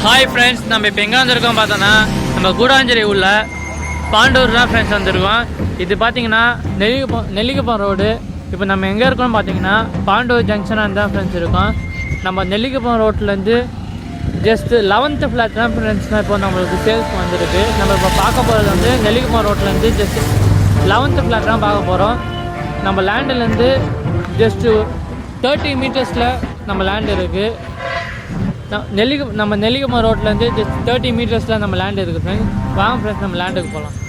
Hi friends, நம்ம இப்போ எங்கே வந்திருக்கோம் பார்த்தோன்னா நம்ம கூடாஞ்சேரி உள்ள பாண்டூர் தான் ஃப்ரெண்ட்ஸ் வந்திருக்கோம். இது பார்த்தீங்கன்னா நெல்லிக்குப்பம் ரோடு. இப்போ நம்ம எங்கே இருக்கோம்னு பார்த்தீங்கன்னா பாண்டூர் ஜங்ஷனாக தான் ஃப்ரெண்ட்ஸ் இருக்கோம். நம்ம நெல்லிக்குப்பம் ரோட்லேருந்து ஜஸ்ட் 11th ஃப்ளாட் தான் ஃப்ரெண்ட்ஸ் தான் இப்போ நம்மளுக்கு சேல்ஸ் வந்திருக்கு. நம்ம இப்போ பார்க்க போகிறது வந்து நெல்லிக்குப்பம் ரோட்லேருந்து ஜஸ்ட் 11th ஃப்ளாட் தான் பார்க்க போகிறோம். நம்ம லேண்டுலேருந்து ஜஸ்ட்டு 30 மீட்டர்ஸில் நம்ம லேண்ட் இருக்குது. நம்ம நெல்லிக்குப்பம் ரோட்லேருந்து ஜஸ்ட் 30 மீட்டர்ஸில் நம்ம லேண்ட் இருக்குது ஃப்ரெண்ட்ஸ். வாங்க ஃப்ரெண்ட்ஸ், நம்ம லேண்டுக்கு போகலாம்.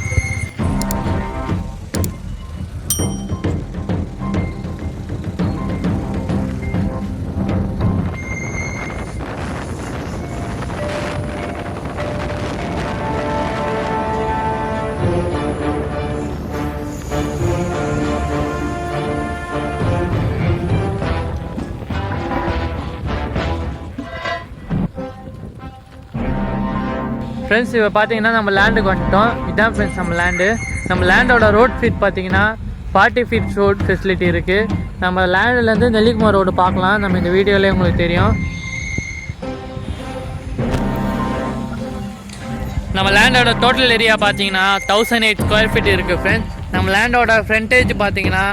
ஃப்ரெண்ட்ஸ், இப்போ பார்த்தீங்கன்னா நம்ம லேண்டுக்கு வந்துட்டோம். இதுதான் ஃப்ரெண்ட்ஸ் நம்ம லேண்டு. நம்ம லேண்டோட ரோட் ஃபீட் பார்த்தீங்கன்னா 40 feet ரோட் ஃபெசிலிட்டி இருக்குது. நம்ம லேண்டுலேருந்து நெல்லிக்குப்பம் ரோடு பார்க்கலாம். நம்ம இந்த வீடியோலேயே உங்களுக்கு தெரியும். நம்ம லேண்டோட டோட்டல் ஏரியா பார்த்தீங்கன்னா 1008 ஸ்கொயர் ஃபீட் இருக்குது ஃப்ரெண்ட்ஸ். நம்ம லேண்டோட ஃப்ரண்டேஜ் பார்த்தீங்கன்னா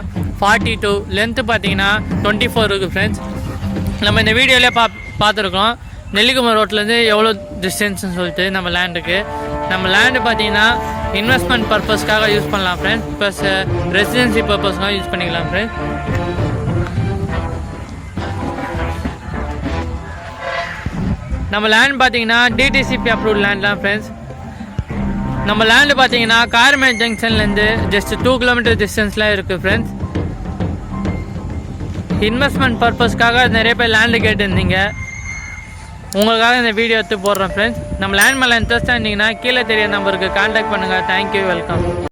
42, லென்த்து பார்த்தீங்கன்னா 24 இருக்குது ஃப்ரெண்ட்ஸ். நம்ம இந்த வீடியோலேயே பார்த்துருக்கோம் நெல்லிக்குப்பம் ரோட்லேருந்து எவ்வளோ டிஸ்டன்ஸ்னு சொல்லிட்டு நம்ம லேண்டுக்கு. நம்ம லேண்டு பார்த்தீங்கன்னா இன்வெஸ்ட்மெண்ட் பர்பஸ்க்காக யூஸ் பண்ணலாம் ஃப்ரெண்ட்ஸ், ப்ளஸ் ரெசிடென்சி பர்பஸ்க்காக யூஸ் பண்ணிக்கலாம் ஃப்ரெண்ட்ஸ். நம்ம லேண்ட் பார்த்தீங்கன்னா டிடிசிபி அப்ரூவ்ட் லேண்ட் தான் ஃப்ரெண்ட்ஸ். நம்ம லேண்டு பார்த்தீங்கன்னா கார்மேட் ஜங்ஷன்லேருந்து ஜஸ்ட் 2 kilometer டிஸ்டன்ஸில் இருக்குது ஃப்ரெண்ட்ஸ். இன்வெஸ்ட்மெண்ட் பர்பஸ்க்காக நிறைய பேர் லேண்டு கேட்டுருந்தீங்க, உங்களுக்காக இந்த வீடியோ எடுத்து போடுறேன் ஃப்ரெண்ட்ஸ். நம்ம லேண்ட் மேலே இன்ட்ரெஸ்ட்டாக இருந்தீங்கன்னா கீழே தெரிய நம்பருக்கு கான்டாக்ட் பண்ணுங்கள். Thank you, welcome.